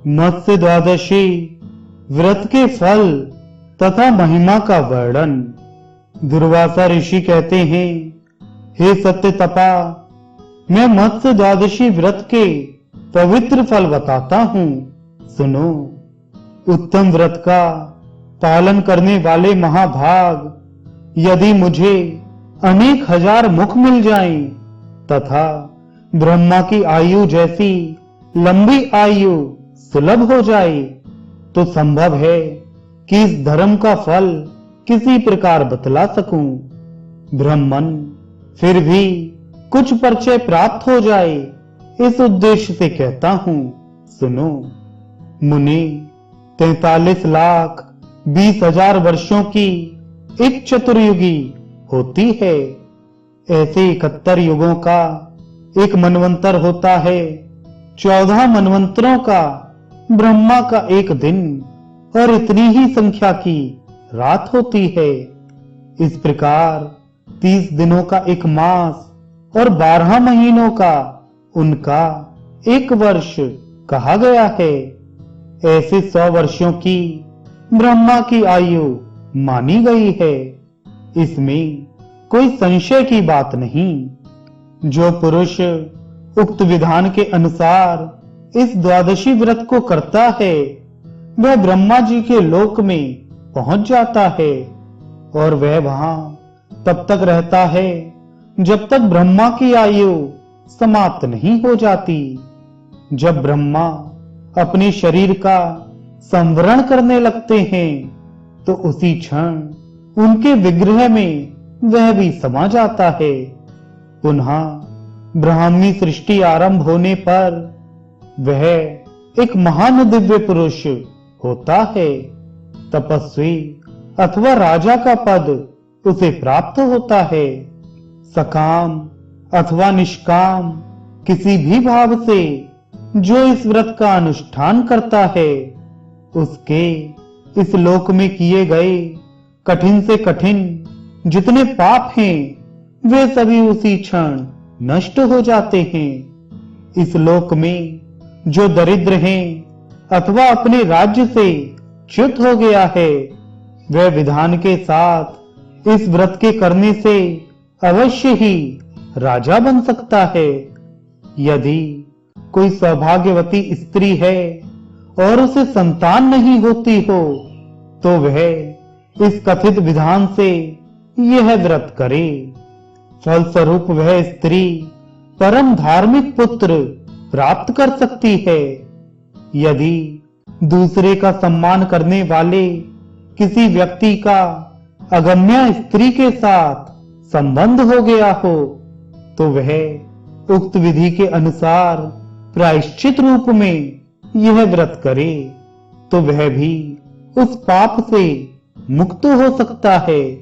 मत्स्य द्वादशी व्रत के फल तथा महिमा का वर्णन। दुर्वासा ऋषि कहते हैं, हे सत्य तपा, मैं मत्स्य द्वादशी व्रत के पवित्र फल बताता हूँ, सुनो। उत्तम व्रत का पालन करने वाले महाभाग, यदि मुझे अनेक हजार मुख मिल जाएं तथा ब्रह्मा की आयु जैसी लंबी आयु सुलभ हो जाए तो संभव है कि इस धर्म का फल किसी प्रकार बतला सकूं। ब्राह्मण फिर भी कुछ परिचय प्राप्त हो जाए, इस उद्देश्य से कहता हूं, सुनो। मुनि 43,20,000 वर्षों की एक चतुर्युगी होती है। ऐसे 71 युगों का एक मनवंतर होता है। 14 मनवंतरों का ब्रह्मा का एक दिन और इतनी ही संख्या की रात होती है। इस प्रकार 30 दिनों का एक मास और 12 महीनों का उनका एक वर्ष कहा गया है। ऐसे 100 वर्षों की ब्रह्मा की आयु मानी गई है। इसमें कोई संशय की बात नहीं। जो पुरुष उक्त विधान के अनुसार इस द्वादशी व्रत को करता है, वह ब्रह्मा जी के लोक में पहुंच जाता है और वह वहां तब तक रहता है जब तक ब्रह्मा की आयु समाप्त नहीं हो जाती। जब ब्रह्मा अपने शरीर का संवरण करने लगते हैं तो उसी क्षण उनके विग्रह में वह भी समा जाता है। पुनः ब्राह्मी सृष्टि आरंभ होने पर वह एक महान दिव्य पुरुष होता है। तपस्वी अथवा राजा का पद उसे प्राप्त होता है। सकाम अथवा निष्काम किसी भी भाव से जो इस व्रत का अनुष्ठान करता है, उसके इस लोक में किए गए कठिन से कठिन जितने पाप हैं, वे सभी उसी क्षण नष्ट हो जाते हैं। इस लोक में जो दरिद्र हैं अथवा अपने राज्य से च्युत हो गया है, वह विधान के साथ इस व्रत के करने से अवश्य ही राजा बन सकता है। यदि कोई सौभाग्यवती स्त्री है और उसे संतान नहीं होती हो, तो वह इस कथित विधान से यह व्रत करे। फलस्वरूप वह स्त्री परम धार्मिक पुत्र प्राप्त कर सकती है। यदि दूसरे का सम्मान करने वाले किसी व्यक्ति का अगम्य स्त्री के साथ संबंध हो गया हो, तो वह उक्त विधि के अनुसार प्रायश्चित रूप में यह व्रत करे, तो वह भी उस पाप से मुक्त हो सकता है।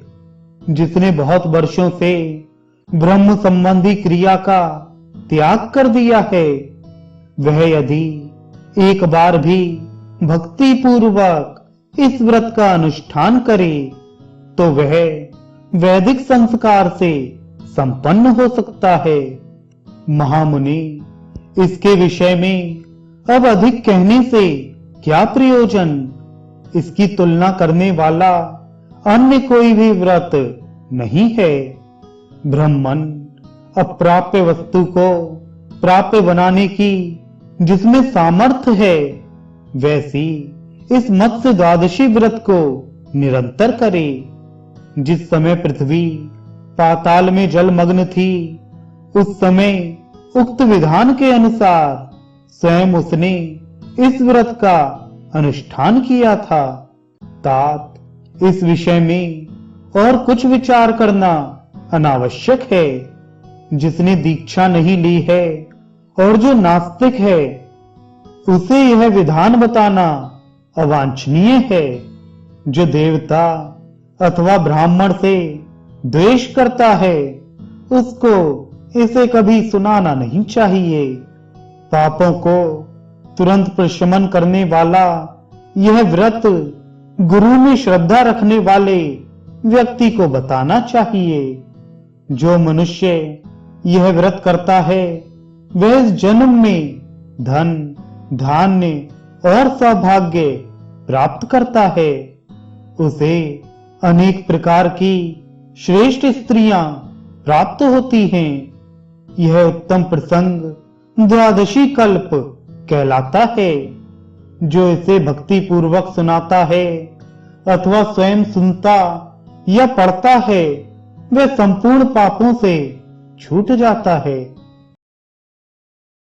जिसने बहुत वर्षों से ब्रह्म संबंधी क्रिया का त्याग कर दिया है, वह यदि एक बार भी भक्ति पूर्वक इस व्रत का अनुष्ठान करे, तो वह वैदिक संस्कार से संपन्न हो सकता है। महामुनि, इसके विषय में अब अधिक कहने से क्या प्रयोजन। इसकी तुलना करने वाला अन्य कोई भी व्रत नहीं है। ब्राह्मण अप्राप्य वस्तु को प्राप्य बनाने की जिसमें सामर्थ्य है, वैसी इस मत्स्य द्वादशी व्रत को निरंतर करे। जिस समय पृथ्वी पाताल में जलमग्न थी, उस समय उक्त विधान के अनुसार स्वयं उसने इस व्रत का अनुष्ठान किया था। तात, इस विषय में और कुछ विचार करना अनावश्यक है। जिसने दीक्षा नहीं ली है और जो नास्तिक है, उसे यह विधान बताना अवांछनीय है। जो देवता अथवा ब्राह्मण से द्वेष करता है, उसको इसे कभी सुनाना नहीं चाहिए। पापों को तुरंत प्रशमन करने वाला यह व्रत गुरु में श्रद्धा रखने वाले व्यक्ति को बताना चाहिए। जो मनुष्य यह व्रत करता है, वह इस जन्म में धन, धान्य और सौभाग्य प्राप्त करता है। उसे अनेक प्रकार की श्रेष्ठ स्त्रियां प्राप्त होती हैं। यह उत्तम प्रसंग द्वादशी कल्प कहलाता है। जो इसे भक्ति पूर्वक सुनाता है अथवा स्वयं सुनता या पढ़ता है, वह संपूर्ण पापों से छूट जाता है।